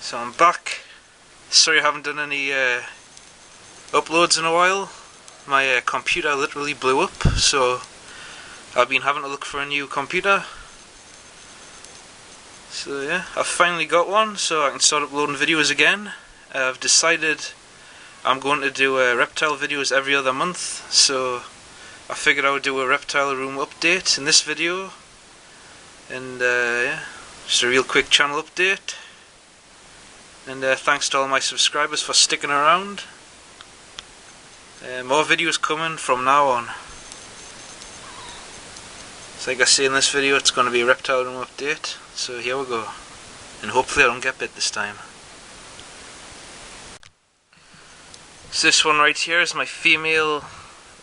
So I'm back. Sorry I haven't done any uploads in a while. My computer literally blew up, so I've been having to look for a new computer. So yeah, I've finally got one, so I can start uploading videos again. I've decided I'm going to do Reptile videos every other month, so I figured I would do a Reptile room update in this video. And yeah, just a real quick channel update. And thanks to all my subscribers for sticking around. More videos coming from now on. So like I say in this video, it's going to be a Reptile room update. So here we go. And hopefully I don't get bit this time. So this one right here is my female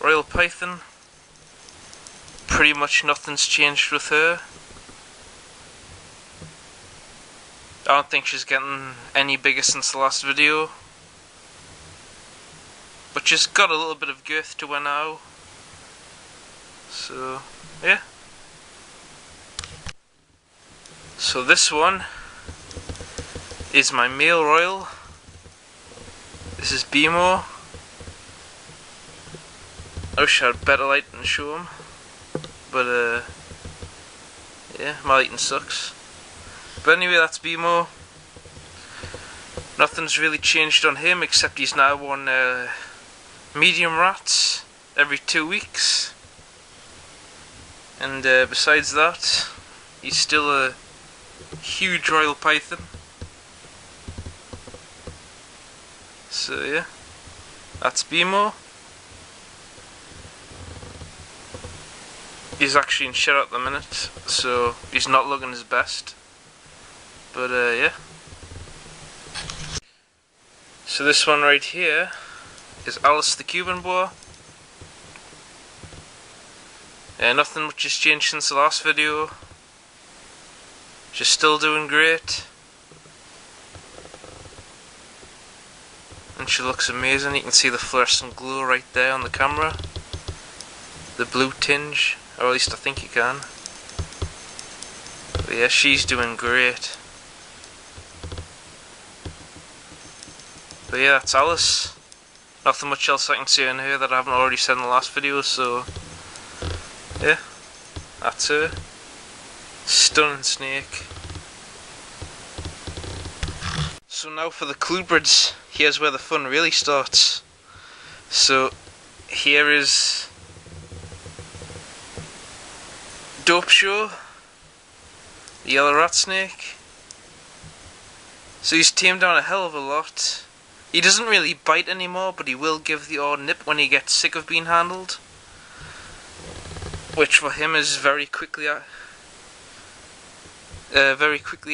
royal python. Pretty much nothing's changed with her. I don't think she's getting any bigger since the last video. But she's got a little bit of girth to her now. So, yeah. So this one is my male royal. This is Bimo. I wish I had better light and show him. But, yeah, my lighting sucks. But anyway, that's Bimo. Nothing's really changed on him except he's now on medium rats every 2 weeks. And besides that, he's still a huge royal python. So yeah, that's Bimo. He's actually in shed at the minute, so he's not looking his best. But yeah. So this one right here is Alice the Cuban boa. Nothing much has changed since the last video. She's still doing great. And she looks amazing. You can see the fluorescent glow right there on the camera. The blue tinge, or at least I think you can. But yeah, she's doing great. But yeah, that's Alice. Nothing much else I can say on her that I haven't already said in the last video, so yeah, that's her. Stunning snake. So now for the clubrids, here's where the fun really starts. So here is Dope Show, the yellow rat snake. So he's tamed down a hell of a lot. He doesn't really bite anymore, but he will give the odd nip when he gets sick of being handled. Which for him is very quickly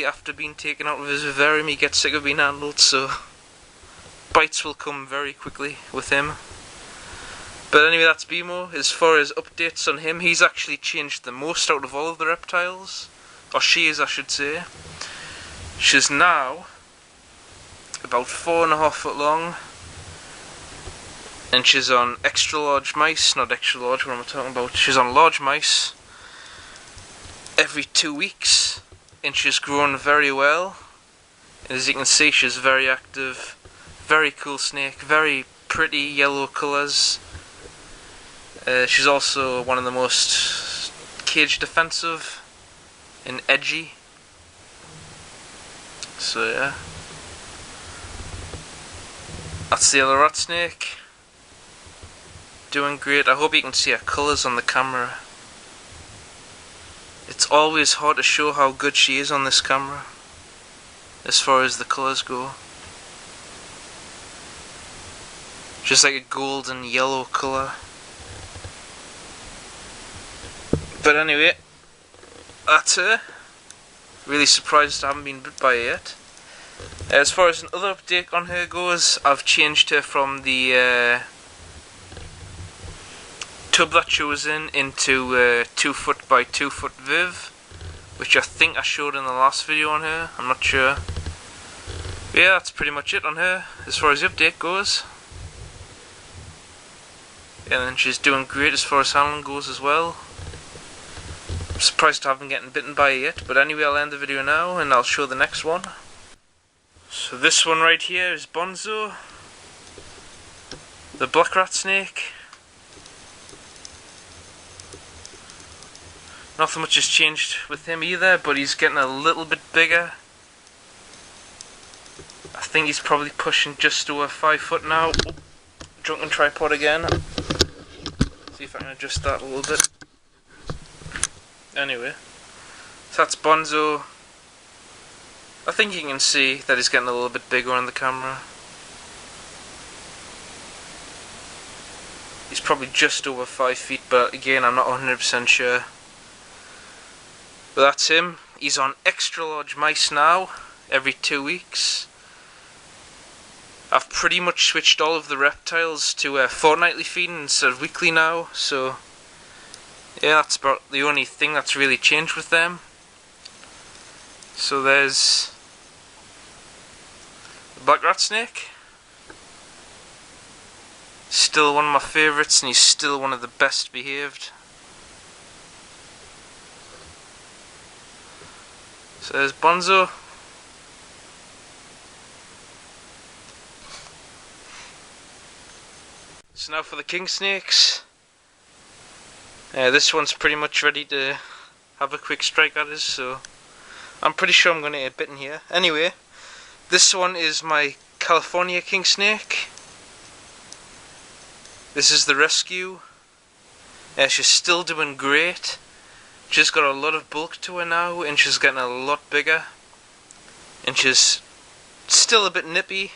after being taken out of his vivarium, he gets sick of being handled, so bites will come very quickly with him. But anyway, that's Bimo. As far as updates on him, he's actually changed the most out of all of the reptiles. Or she is, I should say. She's now about 4.5 foot long, and she's on extra large mice, not extra large, what am I talking about? She's on large mice every 2 weeks, and she's grown very well. And as you can see, she's very active, very cool snake, very pretty yellow colours. She's also one of the most cage defensive and edgy. So yeah. That's the other rat snake. Doing great. I hope you can see her colours on the camera. It's always hard to show how good she is on this camera, as far as the colours go. Just like a golden yellow colour. But anyway, that's her. Really surprised I haven't been bit by her yet. As far as another update on her goes, I've changed her from the tub that she was in into 2 foot by 2 foot viv, which I think I showed in the last video on her, I'm not sure. But yeah, that's pretty much it on her as far as the update goes. And then she's doing great as far as handling goes as well. I'm surprised I haven't gotten bitten by it yet, but anyway, I'll end the video now and I'll show the next one. So this one right here is Bonzo, the black rat snake. Nothing much has changed with him either, but he's getting a little bit bigger. I think he's probably pushing just over 5 foot now. Oh, drunken tripod again. See if I can adjust that a little bit. Anyway, so that's Bonzo. I think you can see that he's getting a little bit bigger on the camera. He's probably just over 5 feet, but again, I'm not 100% sure. But that's him. He's on extra large mice now, every 2 weeks. I've pretty much switched all of the reptiles to fortnightly feeding instead of weekly now, so yeah, that's about the only thing that's really changed with them. So there's the black rat snake. Still one of my favourites, and he's still one of the best behaved. So there's Bonzo. So now for the king snakes. This one's pretty much ready to have a quick strike at us, so I'm pretty sure I'm going to get bitten here. Anyway, this one is my California king snake. This is the rescue. She's still doing great. She's got a lot of bulk to her now, and she's getting a lot bigger. And she's still a bit nippy.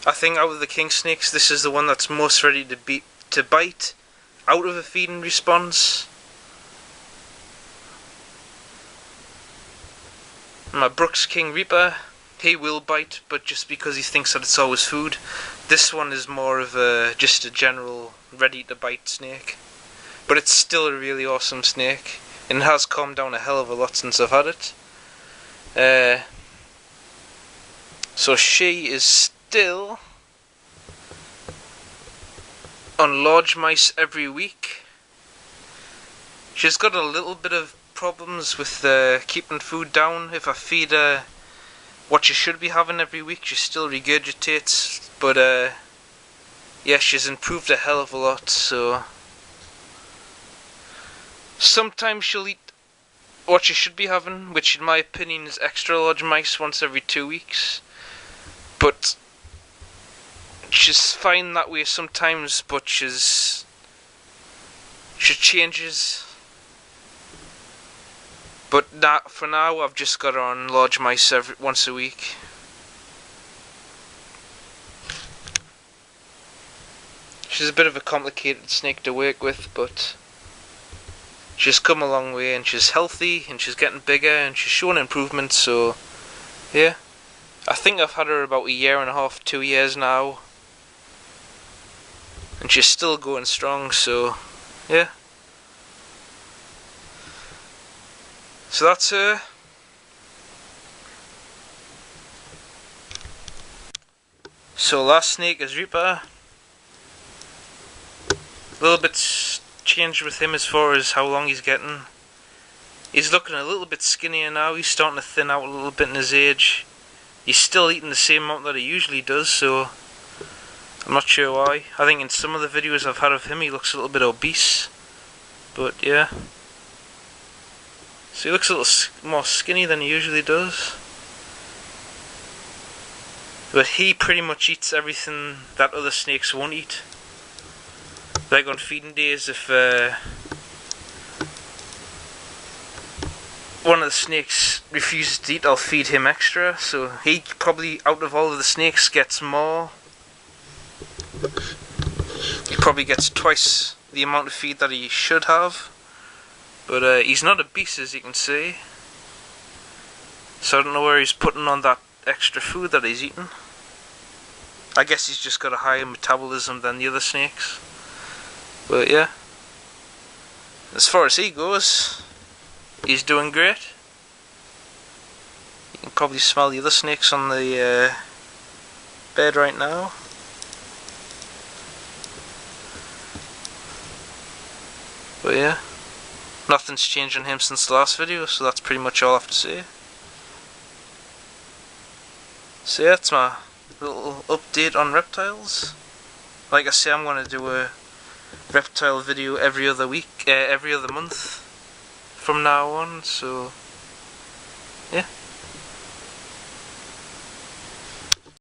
I think out of the king snakes, this is the one that's most ready to bite out of a feeding response. My Brooks King Reba, he will bite, but just because he thinks that it's always food. This one is more of just a general ready to bite snake. But it's still a really awesome snake, and it has calmed down a hell of a lot since I've had it. So she is still on large mice every week. She's got a little bit of problems with keeping food down. If I feed her what she should be having every week, she still regurgitates. But yeah, she's improved a hell of a lot. So sometimes she'll eat what she should be having, which in my opinion is extra large mice once every 2 weeks. But she's fine that way sometimes, but she changes. But for now, I've just got her on large mice once a week. She's a bit of a complicated snake to work with, but she's come a long way, and she's healthy, and she's getting bigger, and she's showing improvement. So yeah, I think I've had her about 1.5 years, 2 years now, and she's still going strong. So yeah, so that's her. So last snake is Reba. A little bit changed with him as far as how long he's getting. He's looking a little bit skinnier now. He's starting to thin out a little bit in his age. He's still eating the same amount that he usually does, so I'm not sure why. I think in some of the videos I've had of him, he looks a little bit obese. But yeah, so he looks a little more skinny than he usually does. But he pretty much eats everything that other snakes won't eat. Like on feeding days, if one of the snakes refuses to eat, I'll feed him extra. So he probably, out of all of the snakes, gets more. He probably gets twice the amount of feed that he should have. But he's not obese, as you can see. So I don't know where he's putting on that extra food that he's eating. I guess he's just got a higher metabolism than the other snakes. But yeah, as far as he goes, he's doing great. You can probably smell the other snakes on the bed right now. But yeah, nothing's changed on him since the last video, so that's pretty much all I have to say. So yeah, that's my little update on reptiles. Like I say, I'm gonna do a reptile video every other week, every other month from now on. So yeah.